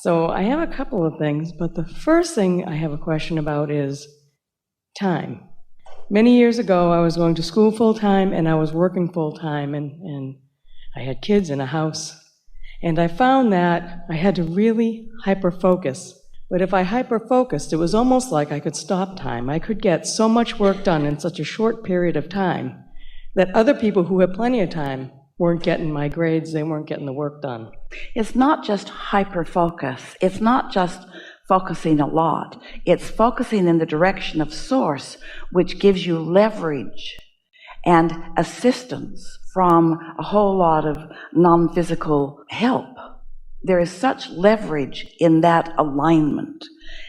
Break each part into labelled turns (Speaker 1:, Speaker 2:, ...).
Speaker 1: So I have a couple of things, but the first thing I have a question about is time. Many years ago, I was going to school full-time and I was working full-time, and I had kids in a house. And I found that I had to really hyper-focus. But if I hyper-focused, it was almost like I could stop time. I could get so much work done in such a short period of time that other people who had plenty of time weren't getting my grades, they weren't getting the work done.
Speaker 2: It's not just hyper-focus. It's not just focusing a lot. It's focusing in the direction of source, which gives you leverage and assistance from a whole lot of non-physical help. There is such leverage in that alignment.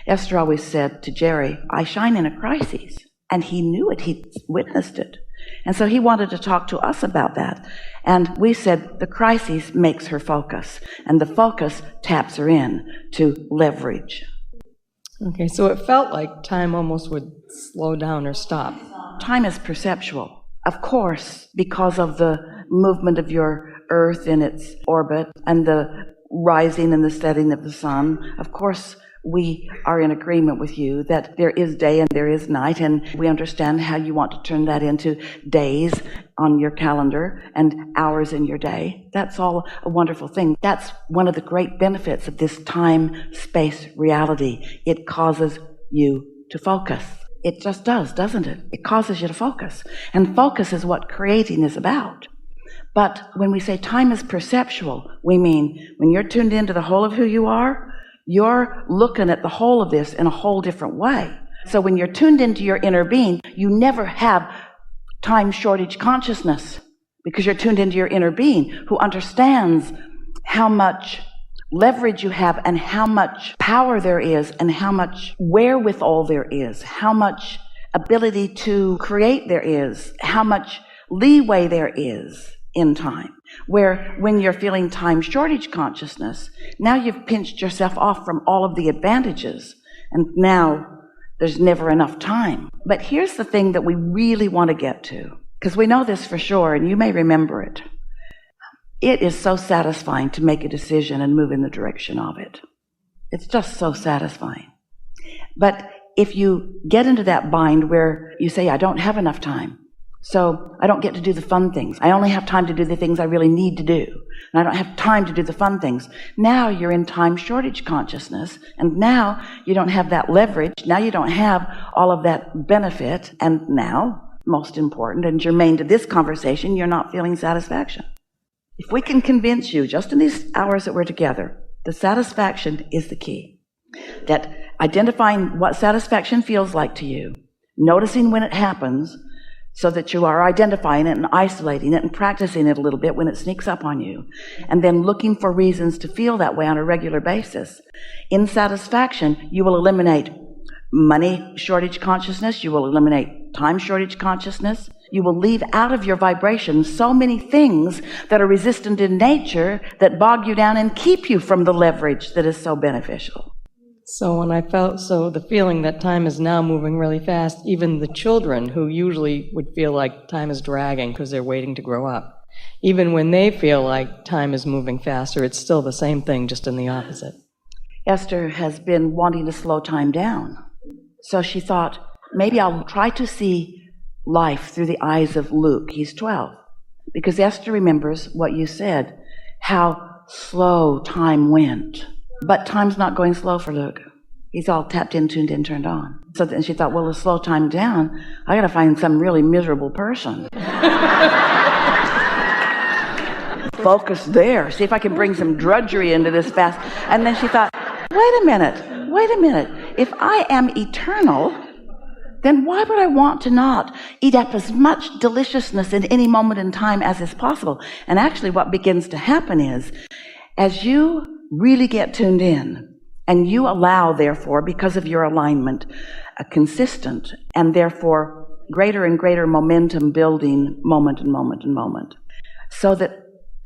Speaker 2: Esther always said to Jerry, I shine in a crisis. And he knew it. He witnessed it. And so he wanted to talk to us about that. And we said the crisis makes her focus, and the focus taps her in to leverage.
Speaker 1: Okay, so it felt like time almost would slow down or stop.
Speaker 2: Time is perceptual, of course, because of the movement of your Earth in its orbit and the rising and the setting of the sun. Of course, we are in agreement with you that there is day and there is night, and we understand how you want to turn that into days on your calendar and hours in your day. That's all a wonderful thing. That's one of the great benefits of this time-space reality. It causes you to focus. It just does, doesn't it? It causes you to focus. And focus is what creating is about. But when we say time is perceptual, we mean when you're tuned into the whole of who you are, you're looking at the whole of this in a whole different way. So when you're tuned into your inner being, you never have time shortage consciousness because you're tuned into your inner being who understands how much leverage you have and how much power there is and how much wherewithal there is, how much ability to create there is, how much leeway there is in time. Where when you're feeling time shortage consciousness, now you've pinched yourself off from all of the advantages, and now there's never enough time. But here's the thing that we really want to get to, because we know this for sure, and you may remember it. It is so satisfying to make a decision and move in the direction of it. It's just so satisfying. But if you get into that bind where you say, I don't have enough time, so I don't get to do the fun things. I only have time to do the things I really need to do. And I don't have time to do the fun things. Now you're in time shortage consciousness. And now you don't have that leverage. Now you don't have all of that benefit. And now, most important and germane to this conversation, you're not feeling satisfaction. If we can convince you, just in these hours that we're together, the satisfaction is the key. That identifying what satisfaction feels like to you, noticing when it happens, so that you are identifying it and isolating it and practicing it a little bit when it sneaks up on you, and then looking for reasons to feel that way on a regular basis. In satisfaction, you will eliminate money shortage consciousness, you will eliminate time shortage consciousness, you will leave out of your vibration so many things that are resistant in nature that bog you down and keep you from the leverage that is so beneficial.
Speaker 1: So when I felt the feeling that time is now moving really fast, even the children who usually would feel like time is dragging because they're waiting to grow up, even when they feel like time is moving faster, it's still the same thing, just in the opposite.
Speaker 2: Esther has been wanting to slow time down. So she thought, maybe I'll try to see life through the eyes of Luke. He's 12. Because Esther remembers what you said, how slow time went. But time's not going slow for Luke. He's all tapped in, tuned in, turned on. So then she thought, well, to slow time down, I got to find some really miserable person. Focus there. See if I can bring some drudgery into this fast. And then she thought, wait a minute. If I am eternal, then why would I want to not eat up as much deliciousness in any moment in time as is possible? And actually what begins to happen is, as you really get tuned in, and you allow, therefore, because of your alignment, a consistent and therefore greater and greater momentum building moment and moment and moment, so that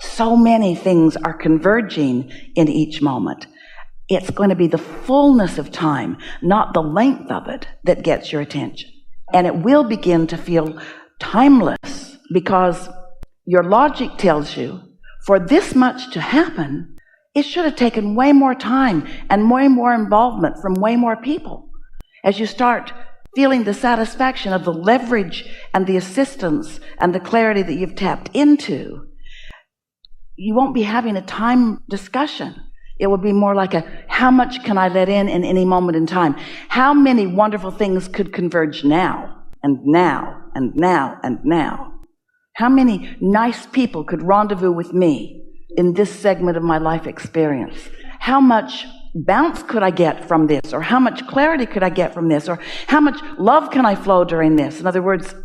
Speaker 2: so many things are converging in each moment. It's going to be the fullness of time, not the length of it, that gets your attention. And it will begin to feel timeless because your logic tells you for this much to happen, It should have taken way more time and way more involvement from way more people. As you start feeling the satisfaction of the leverage and the assistance and the clarity that you've tapped into, you won't be having a time discussion. It will be more like how much can I let in any moment in time? How many wonderful things could converge now and now and now and now? How many nice people could rendezvous with me in this segment of my life experience? How much bounce could I get from this? Or how much clarity could I get from this? Or how much love can I flow during this? In other words,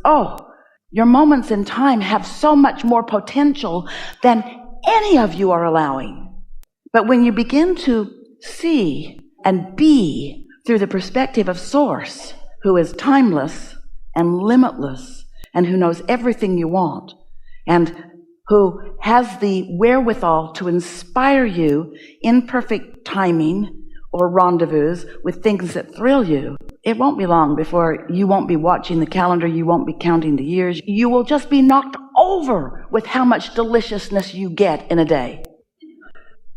Speaker 2: your moments in time have so much more potential than any of you are allowing. But when you begin to see and be through the perspective of Source, who is timeless and limitless, and who knows everything you want, and who has the wherewithal to inspire you in perfect timing or rendezvous with things that thrill you, it won't be long before you won't be watching the calendar, you won't be counting the years. You will just be knocked over with how much deliciousness you get in a day.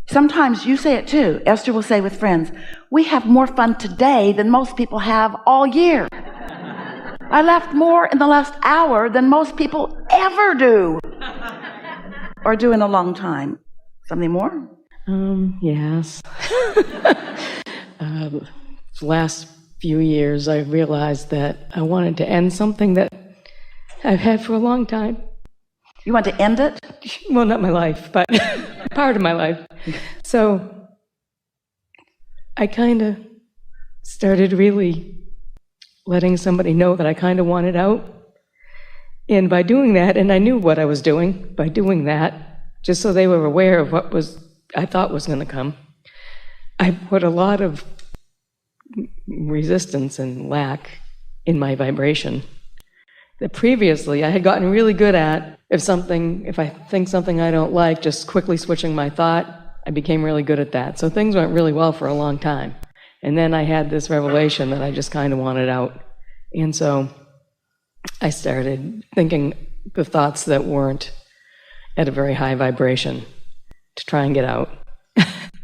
Speaker 2: Sometimes you say it too. Esther will say with friends, we have more fun today than most people have all year. I laughed more in the last hour than most people ever do. Or do in a long time. Something more?
Speaker 1: Yes. The last few years, I realized that I wanted to end something that I've had for a long time.
Speaker 2: You want to end it?
Speaker 1: Well, not my life, but part of my life. So I kind of started really letting somebody know that I kind of wanted out. And by doing that, and I knew what I was doing, by doing that, just so they were aware of what I thought was going to come, I put a lot of resistance and lack in my vibration that previously I had gotten really good at. If I think something I don't like, just quickly switching my thought, I became really good at that. So things went really well for a long time. And then I had this revelation that I just kind of wanted out. And so I started thinking the thoughts that weren't at a very high vibration to try and get out.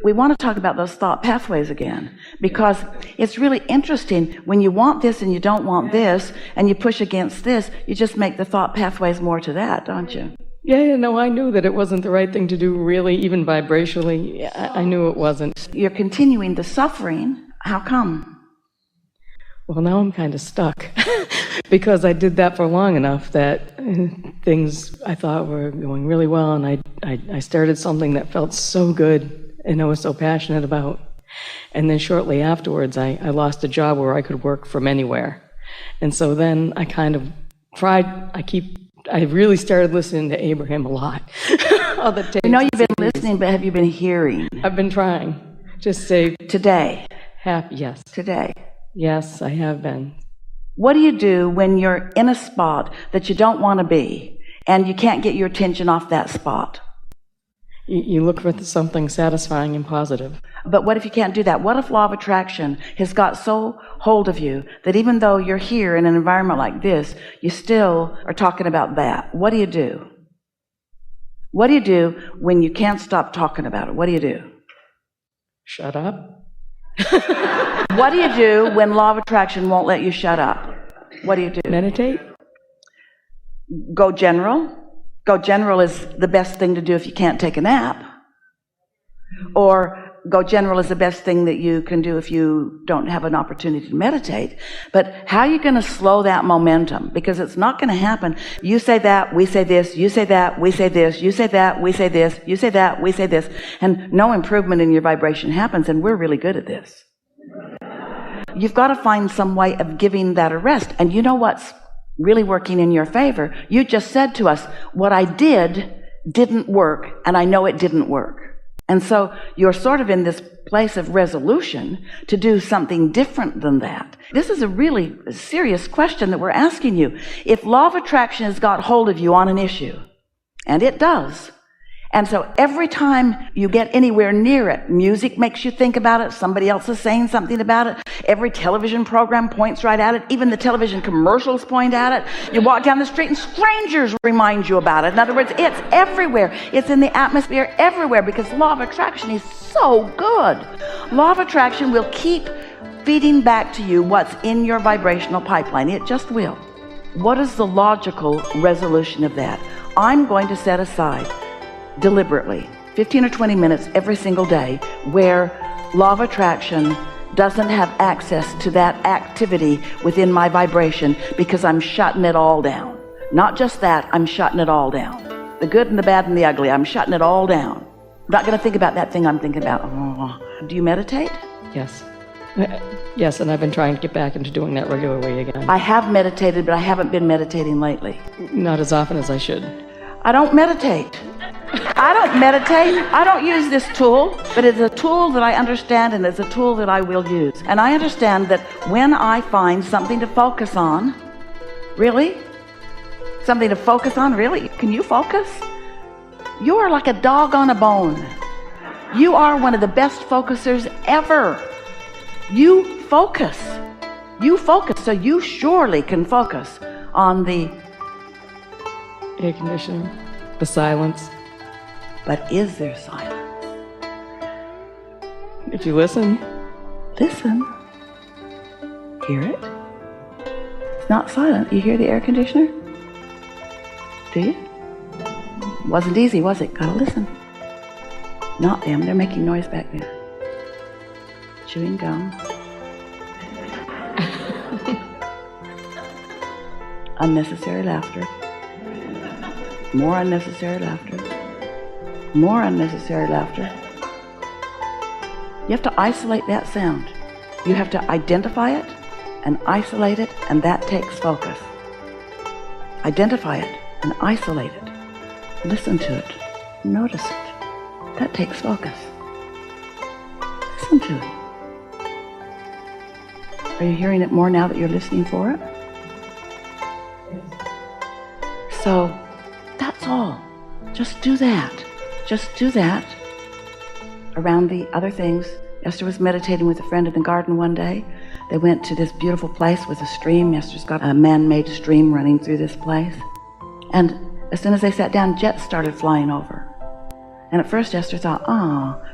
Speaker 2: We want to talk about those thought pathways again, because it's really interesting when you want this and you don't want this, and you push against this, you just make the thought pathways more to that, don't you?
Speaker 1: Yeah, no, I knew that it wasn't the right thing to do, really, even vibrationally. I knew it wasn't.
Speaker 2: You're continuing the suffering. How come?
Speaker 1: Well, now I'm kind of stuck because I did that for long enough that things I thought were going really well, and I started something that felt so good and I was so passionate about. And then shortly afterwards, I lost a job where I could work from anywhere. And so then I kind of tried, I really started listening to Abraham a lot. All the tapes.
Speaker 2: I know you've been listening, but have you been hearing?
Speaker 1: I've been trying. Just say
Speaker 2: today.
Speaker 1: Happy, yes.
Speaker 2: Today.
Speaker 1: Yes, I have been.
Speaker 2: What do you do when you're in a spot that you don't want to be and you can't get your attention off that spot?
Speaker 1: You look for something satisfying and positive.
Speaker 2: But what if you can't do that? What if law of attraction has got so hold of you that even though you're here in an environment like this, you still are talking about that? What do you do? What do you do when you can't stop talking about it? What do you do?
Speaker 1: Shut up.
Speaker 2: What do you do when law of attraction won't let you shut up? What do you do?
Speaker 1: Meditate.
Speaker 2: Go general. Go general is the best thing to do if you can't take a nap. Or go general is the best thing that you can do if you don't have an opportunity to meditate. But how are you going to slow that momentum? Because it's not going to happen. You say that, we say this, you say that, we say this, you say that, we say this, you say that, we say this, and no improvement in your vibration happens, and we're really good at this. You've got to find some way of giving that a rest. And you know what's really working in your favor? You just said to us, what I didn't work, and I know it didn't work. And so you're sort of in this place of resolution to do something different than that. This is a really serious question that we're asking you. If law of attraction has got hold of you on an issue, and it does, And so every time you get anywhere near it, music makes you think about it, somebody else is saying something about it, every television program points right at it, even the television commercials point at it. You walk down the street and strangers remind you about it. In other words, it's everywhere. It's in the atmosphere everywhere, because law of attraction is so good. Law of attraction will keep feeding back to you what's in your vibrational pipeline. It just will. What is the logical resolution of that? I'm going to set aside deliberately 15 or 20 minutes every single day where law of attraction doesn't have access to that activity within my vibration, because I'm shutting it all down. Not just that, I'm shutting it all down. The good and the bad and the ugly, I'm shutting it all down. I'm not going to think about that thing I'm thinking about. Oh. Do you meditate?
Speaker 1: Yes. Yes, and I've been trying to get back into doing that regularly again.
Speaker 2: I have meditated, but I haven't been meditating lately.
Speaker 1: Not as often as I should.
Speaker 2: I don't meditate. I don't use this tool, but it's a tool that I understand, and it's a tool that I will use. And I understand that when I find something to focus on, really? Something to focus on, really? Can you focus? You are like a dog on a bone. You are one of the best focusers ever. You focus, so you surely can focus on the
Speaker 1: air conditioning, the silence.
Speaker 2: But is there silence?
Speaker 1: If you listen,
Speaker 2: hear it. It's not silent. You hear the air conditioner? Do you? Wasn't easy, was it? Gotta listen. Not them. They're making noise back there. Chewing gum. Unnecessary laughter. More unnecessary laughter. More unnecessary laughter. You have to isolate that sound. You have to identify it and isolate it, and that takes focus. Identify it and isolate it. Listen to it. Notice it. That takes focus. Listen to it. Are you hearing it more now that you're listening for it? So, that's all. Just do that. Just do that. Around the other things, Esther was meditating with a friend in the garden one day. They went to this beautiful place with a stream. Esther's got a man-made stream running through this place. And as soon as they sat down, jets started flying over. And at first Esther thought,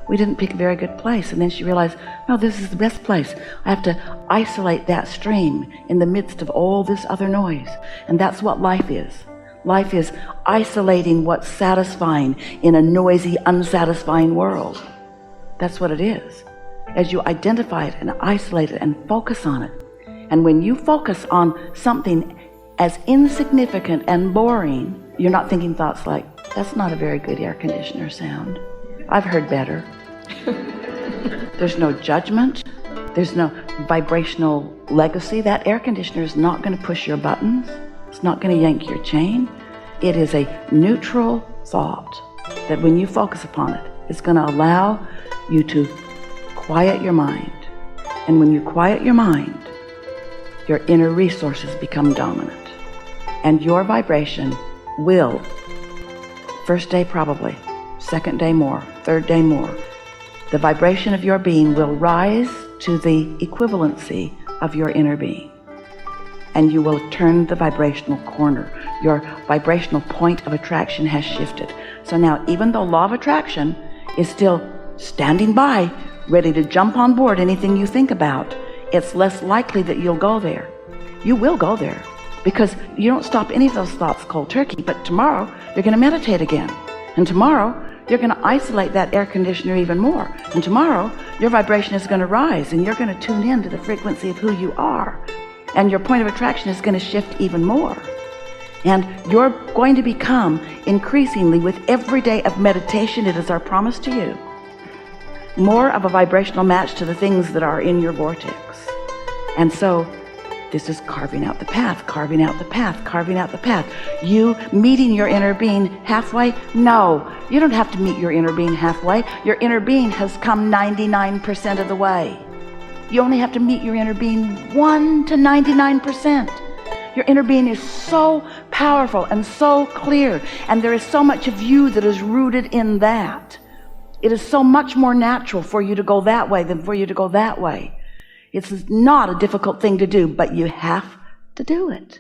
Speaker 2: we didn't pick a very good place. And then she realized, no, this is the best place. I have to isolate that stream in the midst of all this other noise. And that's what life is. Life is isolating what's satisfying in a noisy, unsatisfying world. That's what it is. As you identify it and isolate it and focus on it. And when you focus on something as insignificant and boring, you're not thinking thoughts like, that's not a very good air conditioner sound. I've heard better. There's no judgment. There's no vibrational legacy. That air conditioner is not going to push your buttons. It's not going to yank your chain. It is a neutral thought that when you focus upon it, it's going to allow you to quiet your mind. And when you quiet your mind, your inner resources become dominant. And your vibration will, first day probably, second day more, third day more, the vibration of your being will rise to the equivalency of your inner being. And you will turn the vibrational corner. Your vibrational point of attraction has shifted. So now, even though law of attraction is still standing by, ready to jump on board anything you think about, it's less likely that you'll go there. You will go there, because you don't stop any of those thoughts cold turkey. But tomorrow, you're going to meditate again. And tomorrow, you're going to isolate that air conditioner even more. And tomorrow, your vibration is going to rise, and you're going to tune in to the frequency of who you are. And your point of attraction is going to shift even more. And you're going to become increasingly, with every day of meditation, it is our promise to you, more of a vibrational match to the things that are in your vortex. And so this is carving out the path, carving out the path, carving out the path. You meeting your inner being halfway? No, you don't have to meet your inner being halfway. Your inner being has come 99% of the way. You only have to meet your inner being 1 to 99%. Your inner being is so powerful and so clear, and there is so much of you that is rooted in that. It is so much more natural for you to go that way than for you to go that way. It's not a difficult thing to do, but you have to do it.